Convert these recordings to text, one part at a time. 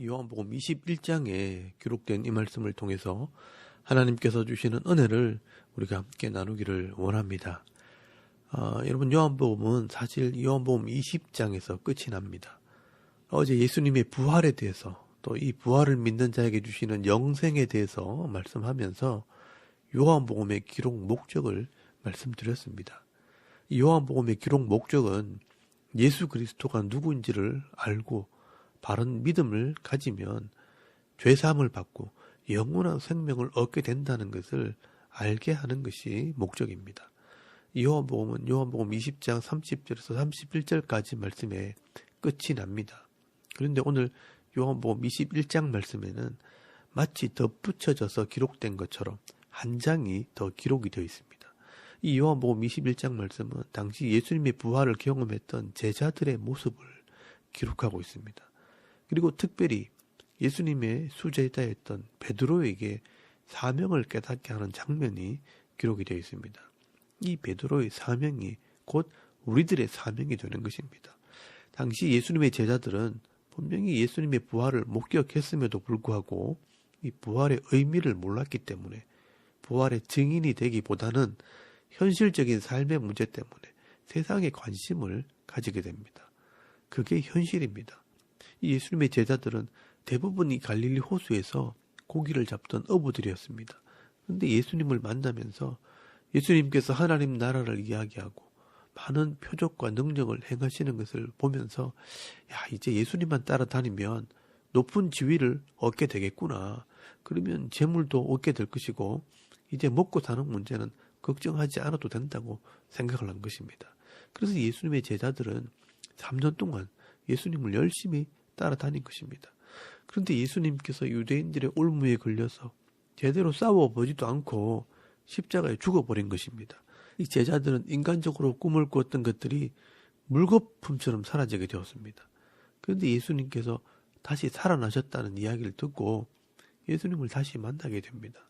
요한복음 21장에 기록된 이 말씀을 통해서 하나님께서 주시는 은혜를 우리가 함께 나누기를 원합니다. 여러분, 요한복음은 사실 요한복음 20장에서 끝이 납니다. 어제 예수님의 부활에 대해서, 또 이 부활을 믿는 자에게 주시는 영생에 대해서 말씀하면서 요한복음의 기록 목적을 말씀드렸습니다. 이 요한복음의 기록 목적은 예수 그리스도가 누구인지를 알고 바른 믿음을 가지면 죄사함을 받고 영원한 생명을 얻게 된다는 것을 알게 하는 것이 목적입니다. 이 요한복음은 요한복음 20장 30절에서 31절까지 말씀에 끝이 납니다. 그런데 오늘 요한복음 21장 말씀에는 마치 덧붙여져서 기록된 것처럼 한 장이 더 기록이 되어 있습니다. 이 요한복음 21장 말씀은 당시 예수님의 부활을 경험했던 제자들의 모습을 기록하고 있습니다. 그리고 특별히 예수님의 수제자였던 베드로에게 사명을 깨닫게 하는 장면이 기록이 되어 있습니다. 이 베드로의 사명이 곧 우리들의 사명이 되는 것입니다. 당시 예수님의 제자들은 분명히 예수님의 부활을 목격했음에도 불구하고 이 부활의 의미를 몰랐기 때문에 부활의 증인이 되기보다는 현실적인 삶의 문제 때문에 세상에 관심을 가지게 됩니다. 그게 현실입니다. 이 예수님의 제자들은 대부분이 갈릴리 호수에서 고기를 잡던 어부들이었습니다. 그런데 예수님을 만나면서 예수님께서 하나님 나라를 이야기하고 많은 표적과 능력을 행하시는 것을 보면서 이제 예수님만 따라다니면 높은 지위를 얻게 되겠구나. 그러면 재물도 얻게 될 것이고 이제 먹고 사는 문제는 걱정하지 않아도 된다고 생각을 한 것입니다. 그래서 예수님의 제자들은 3년 동안 예수님을 열심히 따라다닌 것입니다. 그런데 예수님께서 유대인들의 올무에 걸려서 제대로 싸워보지도 않고 십자가에 죽어버린 것입니다. 이 제자들은 인간적으로 꿈을 꾸었던 것들이 물거품처럼 사라지게 되었습니다. 그런데 예수님께서 다시 살아나셨다는 이야기를 듣고 예수님을 다시 만나게 됩니다.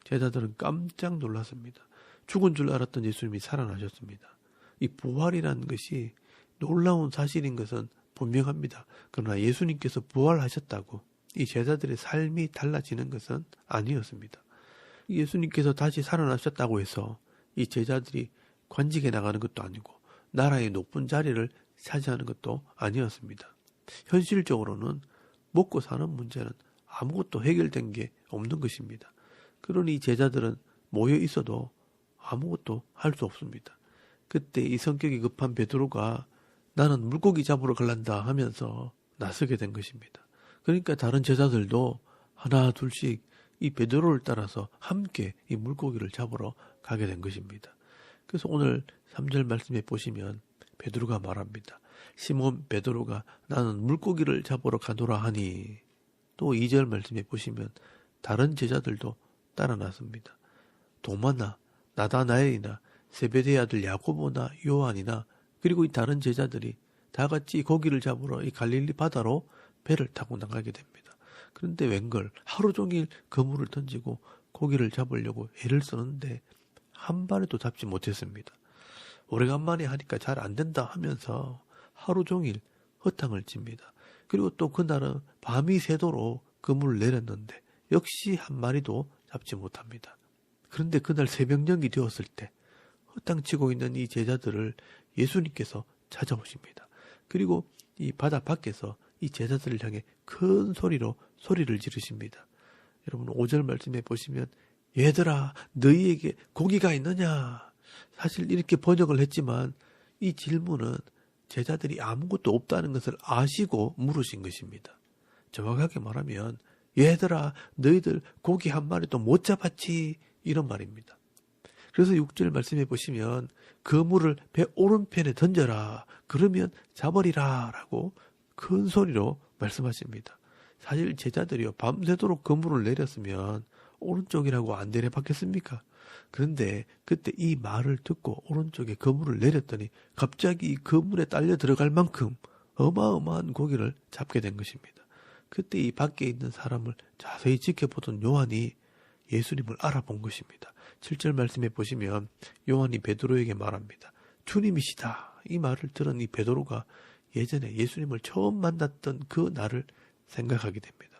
제자들은 깜짝 놀랐습니다. 죽은 줄 알았던 예수님이 살아나셨습니다. 이 부활이라는 것이 놀라운 사실인 것은 분명합니다. 그러나 예수님께서 부활하셨다고 이 제자들의 삶이 달라지는 것은 아니었습니다. 예수님께서 다시 살아나셨다고 해서 이 제자들이 관직에 나가는 것도 아니고 나라의 높은 자리를 차지하는 것도 아니었습니다. 현실적으로는 먹고 사는 문제는 아무것도 해결된 게 없는 것입니다. 그러니 제자들은 모여 있어도 아무것도 할 수 없습니다. 그때 이 성격이 급한 베드로가 나는 물고기 잡으러 갈란다 하면서 나서게 된 것입니다. 그러니까 다른 제자들도 하나 둘씩 이 베드로를 따라서 함께 이 물고기를 잡으러 가게 된 것입니다. 그래서 오늘 3절 말씀에 보시면 베드로가 말합니다. 시몬 베드로가 나는 물고기를 잡으러 가노라 하니, 또 2절 말씀에 보시면 다른 제자들도 따라 나섭니다. 도마나 나다나엘이나 세베대의 아들 야고보나 요한이나 그리고 이 다른 제자들이 다 같이 고기를 잡으러 이 갈릴리 바다로 배를 타고 나가게 됩니다. 그런데 웬걸 하루 종일 그물을 던지고 고기를 잡으려고 애를 쓰는데 한 마리도 잡지 못했습니다. 오래간만에 하니까 잘 안 된다 하면서 하루 종일 허탕을 칩니다. 그리고 또 그날은 밤이 새도록 그물을 내렸는데 역시 한 마리도 잡지 못합니다. 그런데 그날 새벽녘이 되었을 때 허탕치고 있는 이 제자들을 예수님께서 찾아오십니다. 그리고 이 바다 밖에서 이 제자들을 향해 큰 소리로 소리를 지르십니다. 여러분 5절 말씀에 보시면 얘들아 너희에게 고기가 있느냐? 사실 이렇게 번역을 했지만 이 질문은 제자들이 아무것도 없다는 것을 아시고 물으신 것입니다. 정확하게 말하면 얘들아 너희들 고기 한 마리도 못 잡았지? 이런 말입니다. 그래서 6절 말씀해 보시면 그물을 배 오른편에 던져라 그러면 잡으리라 라고 큰 소리로 말씀하십니다. 사실 제자들이요 밤새도록 그물을 내렸으면 오른쪽이라고 안 내려봤겠습니까? 그런데 그때 이 말을 듣고 오른쪽에 그물을 내렸더니 갑자기 이 그물에 딸려 들어갈 만큼 어마어마한 고기를 잡게 된 것입니다. 그때 이 밖에 있는 사람을 자세히 지켜보던 요한이 예수님을 알아본 것입니다. 7절 말씀에 보시면 요한이 베드로에게 말합니다. 주님이시다. 이 말을 들은 이 베드로가 예전에 예수님을 처음 만났던 그 날을 생각하게 됩니다.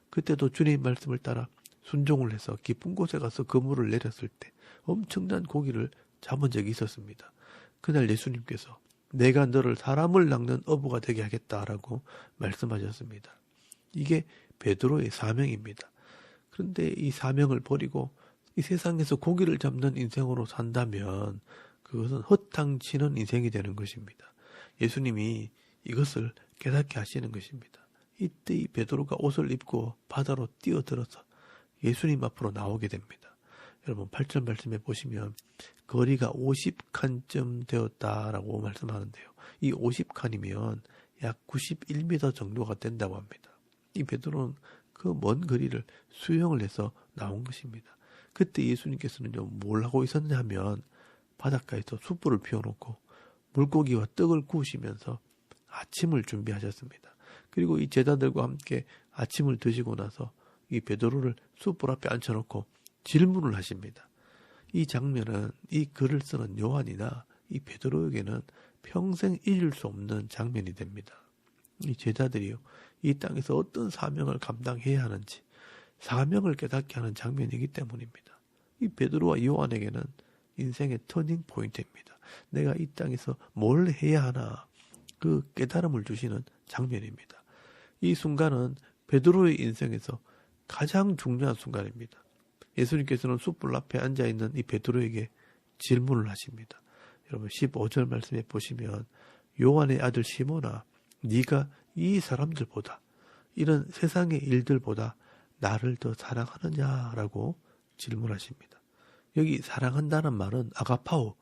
그때도 주님 말씀을 따라 순종을 해서 깊은 곳에 가서 그물을 내렸을 때 엄청난 고기를 잡은 적이 있었습니다. 그날 예수님께서 내가 너를 사람을 낚는 어부가 되게 하겠다라고 말씀하셨습니다. 이게 베드로의 사명입니다. 그런데 이 사명을 버리고 이 세상에서 고기를 잡는 인생으로 산다면 그것은 허탕치는 인생이 되는 것입니다. 예수님이 이것을 깨닫게 하시는 것입니다. 이때 이 베드로가 옷을 입고 바다로 뛰어들어서 예수님 앞으로 나오게 됩니다. 여러분 8절 말씀에 보시면 거리가 50칸쯤 되었다라고 말씀하는데요. 이 50칸이면 약 91m 정도가 된다고 합니다. 이 베드로는 그 먼 거리를 수영을 해서 나온 것입니다. 그때 예수님께서는요, 뭘 하고 있었냐 하면 바닷가에서 숯불을 피워놓고 물고기와 떡을 구우시면서 아침을 준비하셨습니다. 그리고 이 제자들과 함께 아침을 드시고 나서 이 베드로를 숯불 앞에 앉혀놓고 질문을 하십니다. 이 장면은 이 글을 쓰는 요한이나 이 베드로에게는 평생 잊을 수 없는 장면이 됩니다. 이 제자들이요, 이 땅에서 어떤 사명을 감당해야 하는지 사명을 깨닫게 하는 장면이기 때문입니다. 이 베드로와 요한에게는 인생의 터닝 포인트입니다. 내가 이 땅에서 뭘 해야 하나 그 깨달음을 주시는 장면입니다. 이 순간은 베드로의 인생에서 가장 중요한 순간입니다. 예수님께서는 숯불 앞에 앉아있는 이 베드로에게 질문을 하십니다. 여러분 15절 말씀에 보시면 요한의 아들 시몬아 네가 이 사람들보다 이런 세상의 일들보다 나를 더 사랑하느냐라고 질문하십니다. 여기 사랑한다는 말은 아가파오,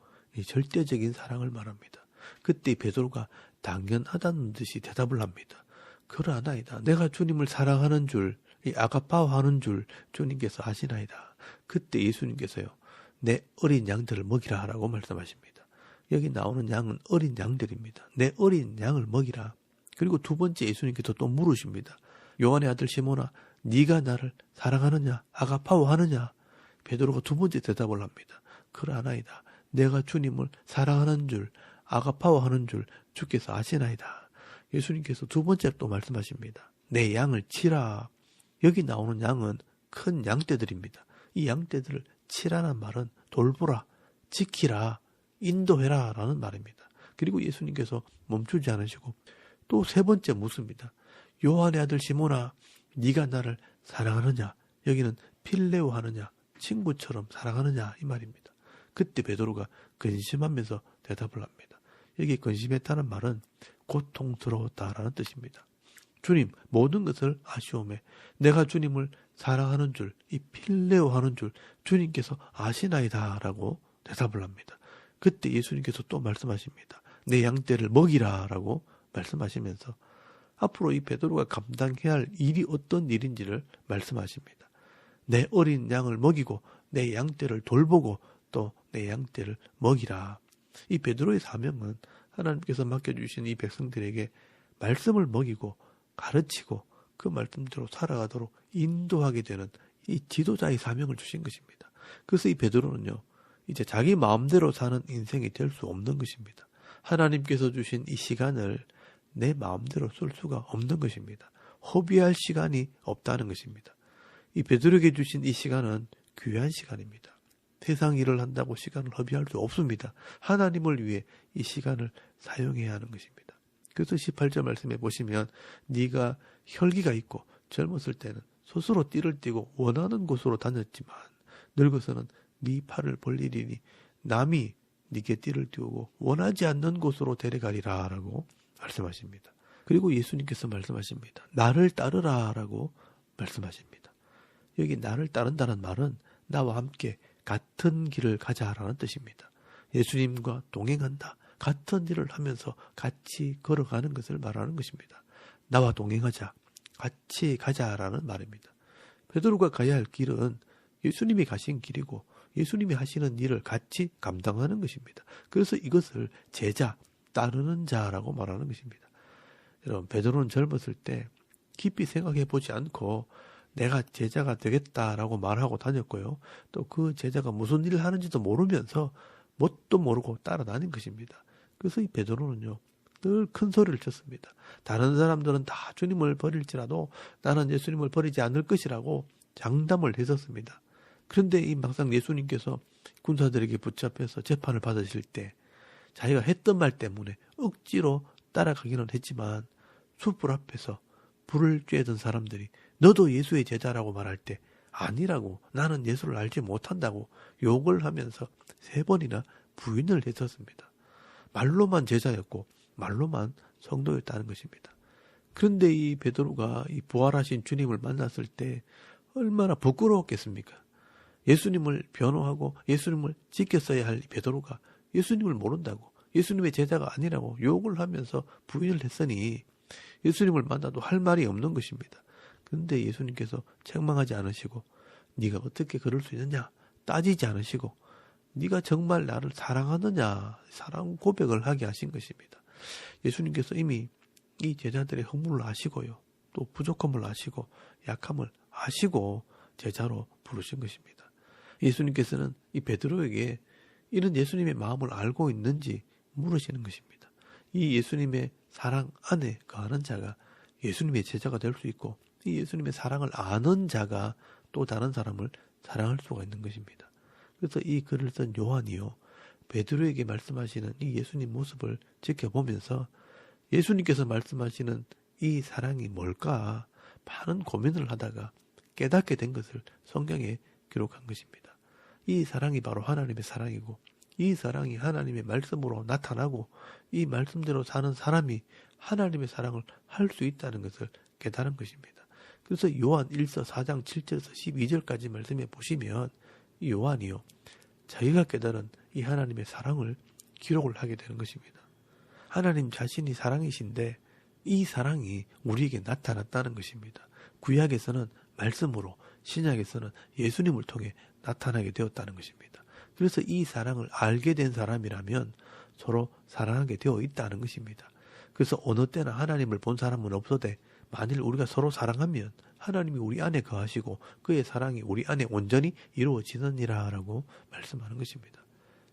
절대적인 사랑을 말합니다. 그때 베드로가 당연하다는 듯이 대답을 합니다. 그러하나이다. 내가 주님을 사랑하는 줄, 이 아가파오 하는 줄 주님께서 아시나이다. 그때 예수님께서요, 내 어린 양들을 먹이라 라고 말씀하십니다. 여기 나오는 양은 어린 양들입니다. 내 어린 양을 먹이라. 그리고 두 번째 예수님께서 또 물으십니다. 요한의 아들 시몬아, 네가 나를 사랑하느냐, 아가파오 하느냐? 베드로가 두 번째 대답을 합니다. 그러하나이다. 내가 주님을 사랑하는 줄, 아가파오 하는 줄 주께서 아시나이다. 예수님께서 두 번째 또 말씀하십니다. 내 양을 치라. 여기 나오는 양은 큰 양떼들입니다. 이 양떼들을 치라는 말은 돌보라, 지키라, 인도해라 라는 말입니다. 그리고 예수님께서 멈추지 않으시고 또 세 번째 묻습니다. 요한의 아들 시몬아, 네가 나를 사랑하느냐? 여기는 필레오 하느냐? 친구처럼 사랑하느냐? 이 말입니다. 그때 베드로가 근심하면서 대답을 합니다. 여기 근심했다는 말은 고통스러웠다라는 뜻입니다. 주님, 모든 것을 아시오매 내가 주님을 사랑하는 줄, 이 필레오 하는 줄 주님께서 아시나이다 라고 대답을 합니다. 그때 예수님께서 또 말씀하십니다. 내 양떼를 먹이라 라고 말씀하시면서 앞으로 이 베드로가 감당해야 할 일이 어떤 일인지를 말씀하십니다. 내 어린 양을 먹이고 내 양떼를 돌보고 또 내 양떼를 먹이라. 이 베드로의 사명은 하나님께서 맡겨주신 이 백성들에게 말씀을 먹이고 가르치고 그 말씀대로 살아가도록 인도하게 되는 이 지도자의 사명을 주신 것입니다. 그래서 이 베드로는요, 이제 자기 마음대로 사는 인생이 될 수 없는 것입니다. 하나님께서 주신 이 시간을 내 마음대로 쓸 수가 없는 것입니다. 허비할 시간이 없다는 것입니다. 이 베드로에게 주신 이 시간은 귀한 시간입니다. 세상 일을 한다고 시간을 허비할 수 없습니다. 하나님을 위해 이 시간을 사용해야 하는 것입니다. 그래서 18절 말씀에 보시면 네가 혈기가 있고 젊었을 때는 스스로 띠를 띠고 원하는 곳으로 다녔지만 늙어서는 네 팔을 벌리리니 남이 네게 띠를 띄우고 원하지 않는 곳으로 데려가리라 라고 말씀하십니다. 그리고 예수님께서 말씀하십니다. 나를 따르라 라고 말씀하십니다. 여기 나를 따른다는 말은 나와 함께 같은 길을 가자라는 뜻입니다. 예수님과 동행한다. 같은 일을 하면서 같이 걸어가는 것을 말하는 것입니다. 나와 동행하자. 같이 가자라는 말입니다. 베드로가 가야 할 길은 예수님이 가신 길이고 예수님이 하시는 일을 같이 감당하는 것입니다. 그래서 이것을 제자, 따르는 자라고 말하는 것입니다. 여러분, 베드로는 젊었을 때 깊이 생각해 보지 않고 내가 제자가 되겠다라고 말하고 다녔고요. 또 그 제자가 무슨 일을 하는지도 모르면서 뭣도 모르고 따라다닌 것입니다. 그래서 이 베드로는요, 늘 큰 소리를 쳤습니다. 다른 사람들은 다 주님을 버릴지라도 나는 예수님을 버리지 않을 것이라고 장담을 했었습니다. 그런데 이 막상 예수님께서 군사들에게 붙잡혀서 재판을 받으실 때 자기가 했던 말 때문에 억지로 따라가기는 했지만 숯불 앞에서 불을 쬐던 사람들이 너도 예수의 제자라고 말할 때 아니라고, 나는 예수를 알지 못한다고 욕을 하면서 3번이나 부인을 했었습니다. 말로만 제자였고 말로만 성도였다는 것입니다. 그런데 이 베드로가 이 부활하신 주님을 만났을 때 얼마나 부끄러웠겠습니까? 예수님을 변호하고 예수님을 지켰어야 할 베드로가 예수님을 모른다고, 예수님의 제자가 아니라고 욕을 하면서 부인을 했으니 예수님을 만나도 할 말이 없는 것입니다. 그런데 예수님께서 책망하지 않으시고 네가 어떻게 그럴 수 있느냐 따지지 않으시고 네가 정말 나를 사랑하느냐 사랑 고백을 하게 하신 것입니다. 예수님께서 이미 이 제자들의 허물을 아시고요, 또 부족함을 아시고 약함을 아시고 제자로 부르신 것입니다. 예수님께서는 이 베드로에게 이런 예수님의 마음을 알고 있는지 물으시는 것입니다. 이 예수님의 사랑 안에 거하는 자가 예수님의 제자가 될 수 있고, 이 예수님의 사랑을 아는 자가 또 다른 사람을 사랑할 수가 있는 것입니다. 그래서 이 글을 쓴 요한이요, 베드로에게 말씀하시는 이 예수님 모습을 지켜보면서 예수님께서 말씀하시는 이 사랑이 뭘까 많은 고민을 하다가 깨닫게 된 것을 성경에 기록한 것입니다. 이 사랑이 바로 하나님의 사랑이고, 이 사랑이 하나님의 말씀으로 나타나고, 이 말씀대로 사는 사람이 하나님의 사랑을 할 수 있다는 것을 깨달은 것입니다. 그래서 요한 1서 4장 7절에서 12절까지 말씀해 보시면 이 요한이요, 자기가 깨달은 이 하나님의 사랑을 기록을 하게 되는 것입니다. 하나님 자신이 사랑이신데 이 사랑이 우리에게 나타났다는 것입니다. 구약에서는 말씀으로, 신약에서는 예수님을 통해 나타나게 되었다는 것입니다. 그래서 이 사랑을 알게 된 사람이라면 서로 사랑하게 되어 있다는 것입니다. 그래서 어느 때나 하나님을 본 사람은 없어도 만일 우리가 서로 사랑하면 하나님이 우리 안에 거하시고 그의 사랑이 우리 안에 온전히 이루어지느니라 라고 말씀하는 것입니다.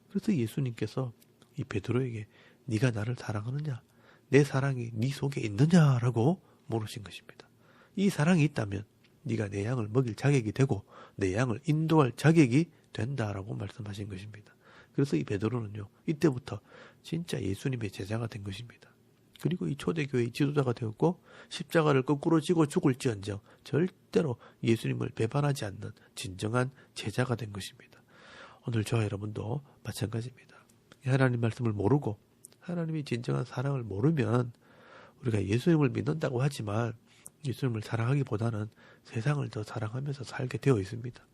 그래서 예수님께서 이 베드로에게 네가 나를 사랑하느냐? 내 사랑이 네 속에 있느냐라고 물으신 것입니다. 이 사랑이 있다면 네가 내 양을 먹일 자격이 되고 내 양을 인도할 자격이 된다라고 말씀하신 것입니다. 그래서 이 베드로는요, 이때부터 진짜 예수님의 제자가 된 것입니다. 그리고 이 초대교회의 지도자가 되었고, 십자가를 거꾸로 지고 죽을지언정 절대로 예수님을 배반하지 않는 진정한 제자가 된 것입니다. 오늘 저와 여러분도 마찬가지입니다. 하나님 말씀을 모르고 하나님의 진정한 사랑을 모르면 우리가 예수님을 믿는다고 하지만 예수님을 사랑하기보다는 세상을 더 사랑하면서 살게 되어 있습니다.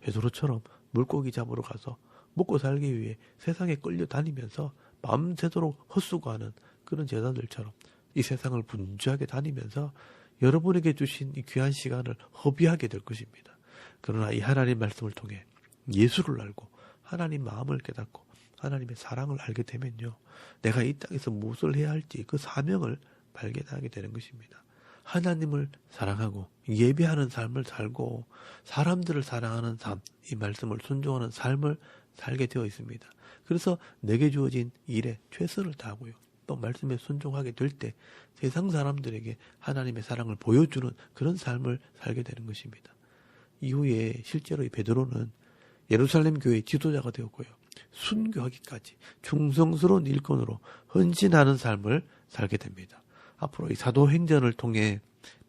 베드로처럼 물고기 잡으러 가서 먹고 살기 위해 세상에 끌려다니면서 밤새도록 헛수고하는 그런 제자들처럼 이 세상을 분주하게 다니면서 여러분에게 주신 이 귀한 시간을 허비하게 될 것입니다. 그러나 이 하나님 말씀을 통해 예수를 알고 하나님 마음을 깨닫고 하나님의 사랑을 알게 되면요, 내가 이 땅에서 무엇을 해야 할지 그 사명을 발견하게 되는 것입니다. 하나님을 사랑하고 예배하는 삶을 살고 사람들을 사랑하는 삶, 이 말씀을 순종하는 삶을 살게 되어 있습니다. 그래서 내게 주어진 일에 최선을 다하고요, 또 말씀에 순종하게 될 때 세상 사람들에게 하나님의 사랑을 보여주는 그런 삶을 살게 되는 것입니다. 이후에 실제로 이 베드로는 예루살렘 교회의 지도자가 되었고요, 순교하기까지 충성스러운 일꾼으로 헌신하는 삶을 살게 됩니다. 앞으로 이 사도행전을 통해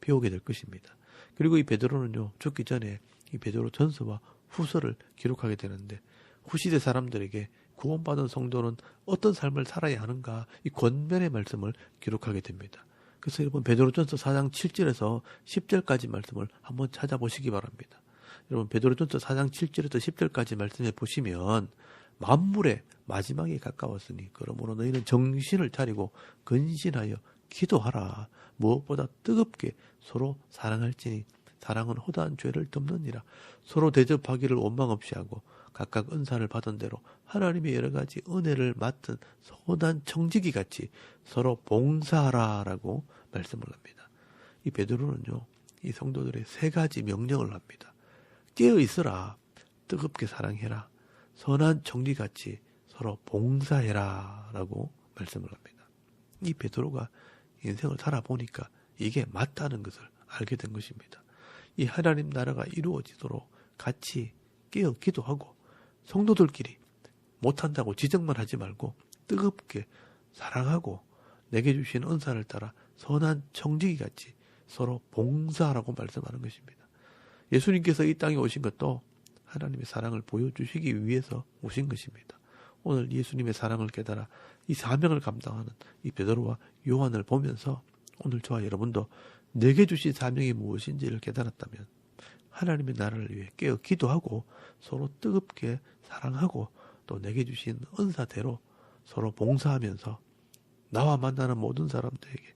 배우게 될 것입니다. 그리고 이 베드로는요, 죽기 전에 이 베드로 전서와 후서를 기록하게 되는데, 후시대 사람들에게 구원받은 성도는 어떤 삶을 살아야 하는가, 이 권면의 말씀을 기록하게 됩니다. 그래서 여러분 베드로전서 4장 7절에서 10절까지 말씀을 한번 찾아보시기 바랍니다. 여러분 베드로전서 4장 7절에서 10절까지 말씀해 보시면 만물의 마지막이 가까웠으니 그러므로 너희는 정신을 차리고 근신하여 기도하라. 무엇보다 뜨겁게 서로 사랑할지니 사랑은 허다한 죄를 덮느니라. 서로 대접하기를 원망 없이 하고 각각 은사를 받은 대로 하나님의 여러 가지 은혜를 맡은 선한 청지기 같이 서로 봉사하라라고 말씀을 합니다. 이 베드로는요, 이 성도들의 3가지 명령을 합니다. 깨어 있으라, 뜨겁게 사랑해라, 선한 청지기 같이 서로 봉사해라라고 말씀을 합니다. 이 베드로가 인생을 살아보니까 이게 맞다는 것을 알게 된 것입니다. 이 하나님 나라가 이루어지도록 같이 깨어 기도하고 성도들끼리 못한다고 지적만 하지 말고 뜨겁게 사랑하고 내게 주신 은사를 따라 선한 청지기 같이 서로 봉사하라고 말씀하는 것입니다. 예수님께서 이 땅에 오신 것도 하나님의 사랑을 보여주시기 위해서 오신 것입니다. 오늘 예수님의 사랑을 깨달아 이 사명을 감당하는 이 베드로와 요한을 보면서 오늘 저와 여러분도 내게 주신 사명이 무엇인지를 깨달았다면 하나님의 나라를 위해 깨어 기도하고 서로 뜨겁게 사랑하고 또 내게 주신 은사대로 서로 봉사하면서 나와 만나는 모든 사람들에게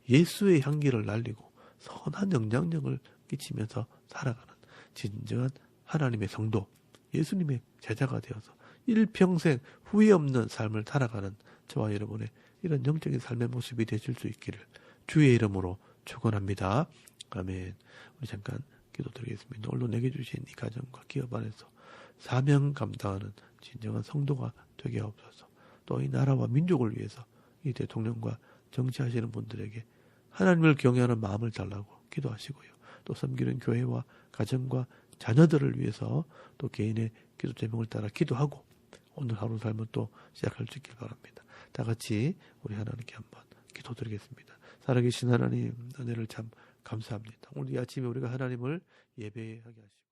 예수의 향기를 날리고 선한 영향력을 끼치면서 살아가는 진정한 하나님의 성도, 예수님의 제자가 되어서 일평생 후회 없는 삶을 살아가는 저와 여러분의 이런 영적인 삶의 모습이 되실 수 있기를 주의 이름으로 축원합니다. 아멘. 우리 잠깐 기도드리겠습니다. 오늘도 내게 주신 이 가정과 기업 안에서 사명 감당하는 진정한 성도가 되게 하옵소서. 또 이 나라와 민족을 위해서 이 대통령과 정치하시는 분들에게 하나님을 경외하는 마음을 달라고 기도하시고요. 또 섬기는 교회와 가정과 자녀들을 위해서 또 개인의 기도 제목을 따라 기도하고 오늘 하루 삶을 또 시작할 수 있길 바랍니다. 다 같이 우리 하나님께 한번 기도드리겠습니다. 살아계신 하나님 은혜를 참 감사합니다. 오늘 이 아침에 우리가 하나님을 예배하게 하시고